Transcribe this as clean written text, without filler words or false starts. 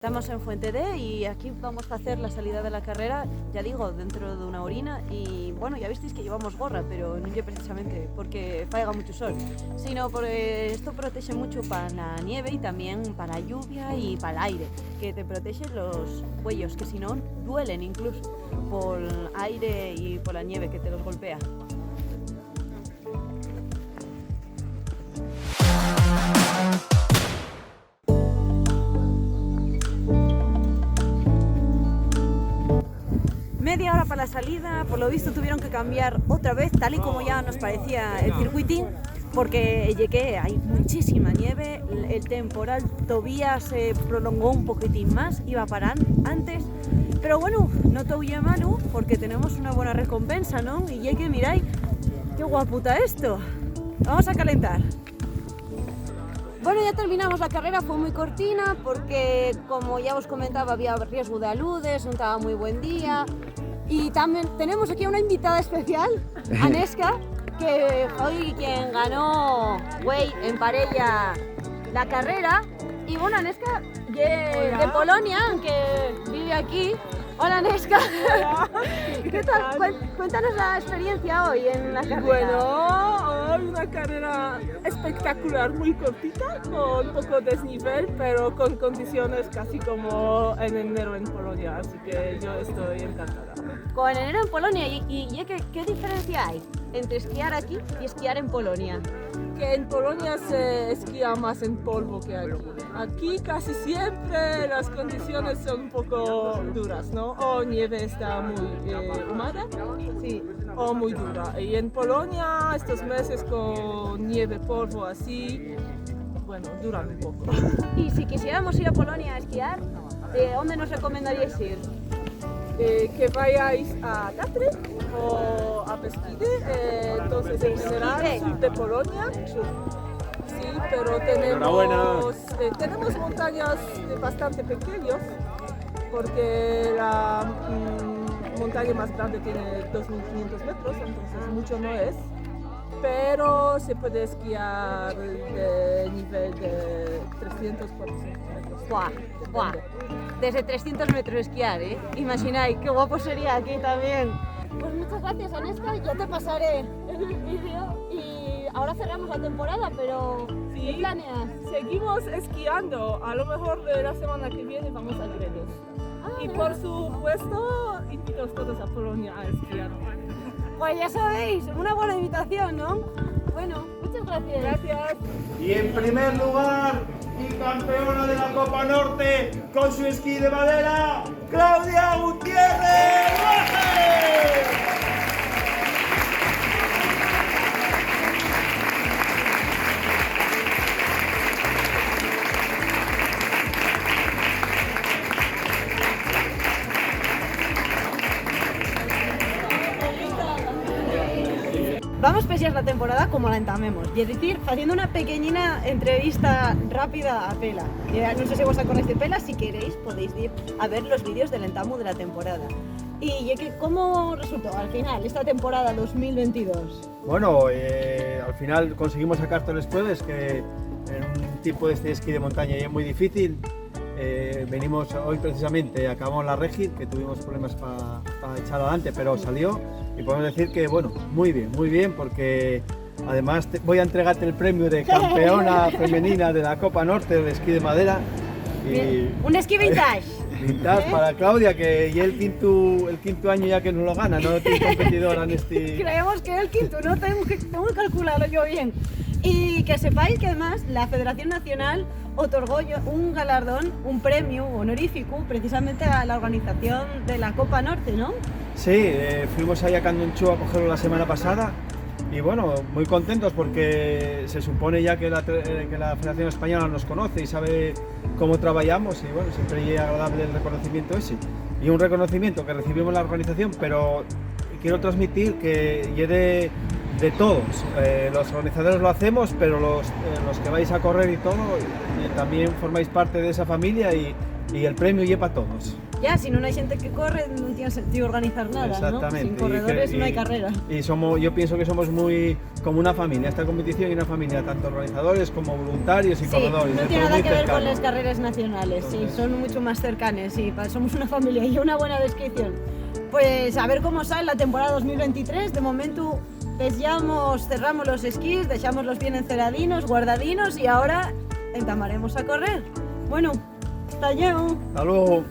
Estamos en Fuente D y aquí vamos a hacer la salida de la carrera, ya digo, dentro de una horina. Y bueno, ya visteis que llevamos gorra, pero no es precisamente porque faiga mucho sol, sino porque esto protege mucho para la nieve y también para la lluvia y para el aire, que te protege los cuellos, que si no duelen incluso por el aire y por la nieve que te los golpea. Media hora para la salida, por lo visto tuvieron que cambiar otra vez, tal y como ya nos parecía el circuitín, porque llegué, hay muchísima nieve, el temporal todavía se prolongó un poquitín más, iba a parar antes, pero bueno, no todo ya malo, porque tenemos una buena recompensa, ¿no? Y llegué, miráis, qué guaputa esto. Vamos a calentar. Bueno, ya terminamos la carrera, fue muy cortina porque, como ya os comentaba, había riesgo de aludes, no estaba muy buen día. Y también tenemos aquí una invitada especial, Aneska, que fue quien ganó en parella la carrera. Y bueno, Aneska de Polonia, aunque vive aquí. Hola, Aneska. Hola. ¿Qué tal? Cuéntanos la experiencia hoy en la carrera. Bueno, hoy una carrera espectacular, muy cortita, con un poco de desnivel, pero con condiciones casi como en enero en Polonia, así que yo estoy encantada. Con enero en Polonia, ¿y qué diferencia hay entre esquiar aquí y esquiar en Polonia? Que en Polonia se esquía más en polvo que aquí. Aquí casi siempre las condiciones son un poco duras, ¿no? O nieve está muy húmeda, sí, o muy dura. Y en Polonia estos meses con nieve, polvo así, bueno, duran un poco. Y si quisiéramos ir a Polonia a esquiar, ¿de dónde nos recomendaríais ir? Que vayáis a Tatry o a Beskidi, entonces en general sur de Polonia. Sí, pero tenemos montañas bastante pequeñas, porque la montaña más grande tiene 2.500 metros, entonces mucho no es, pero se puede esquiar de nivel de 300, 400 metros. ¡Buah! Desde 300 metros esquiar, ¿eh? Imagináis, qué guapo sería aquí también. Pues muchas gracias, Aneska, ya te pasaré el vídeo y ahora cerramos la temporada, pero Sí, ¿qué planeas? seguimos esquiando, a lo mejor de la semana que viene vamos a Gredos. Y por supuesto, invito a todos a Polonia a esquiar. Pues ya sabéis, una buena invitación, ¿no? Bueno, muchas gracias. Gracias. Y en primer lugar, y campeona de la Copa Norte con su esquí de madera, Claudia Gutiérrez. Vamos a empezar la temporada como la entamemos, y es decir, haciendo una pequeñina entrevista rápida a Pela. No sé si vos acordáis de Pela, si queréis podéis ir a ver los vídeos del entamo de la temporada. Y ¿cómo resultó al final esta temporada 2022? Bueno, al final conseguimos sacar todas las pruebas, que en un tipo de este esquí de montaña ya es muy difícil. Venimos hoy precisamente, acabamos la Regid, que tuvimos problemas para echar adelante, pero salió y podemos decir que bueno, muy bien, porque además voy a entregarte el premio de campeona femenina de la Copa Norte del esquí de madera. Y Un esquí vintage. vintage para Claudia, que ya el quinto año ya que nos lo gana, no tiene competidora en este. Creemos que el quinto, no tengo que calcularlo yo bien. Y que sepáis que además la Federación Nacional otorgó un galardón, un premio honorífico precisamente a la organización de la Copa Norte, ¿no? Sí, fuimos ahí a Candonchú a cogerlo la semana pasada y bueno, muy contentos porque se supone ya que la Federación Española nos conoce y sabe cómo trabajamos y bueno, siempre es agradable el reconocimiento ese. Y un reconocimiento que recibimos la organización, pero quiero transmitir que llegue de todos. Los organizadores lo hacemos, pero los que vais a correr y todo, también formáis parte de esa familia y el premio lleva a todos. Ya, si no hay gente que corre, no tiene sentido organizar nada, Exactamente. ¿no? Sin corredores no hay carrera. Y yo pienso que somos muy como una familia, esta competición y una familia, tanto organizadores como voluntarios y Sí, corredores. no de tiene todo nada muy que ver cercano. con las carreras nacionales, sí, son mucho más cercanas, sí, somos una familia y una buena descripción. Pues a ver cómo sale la temporada 2023, de momento cerramos los esquís, dejamos bien enceradinos, guardadinos y ahora entamaremos a correr. Bueno, hasta luego. Hasta luego.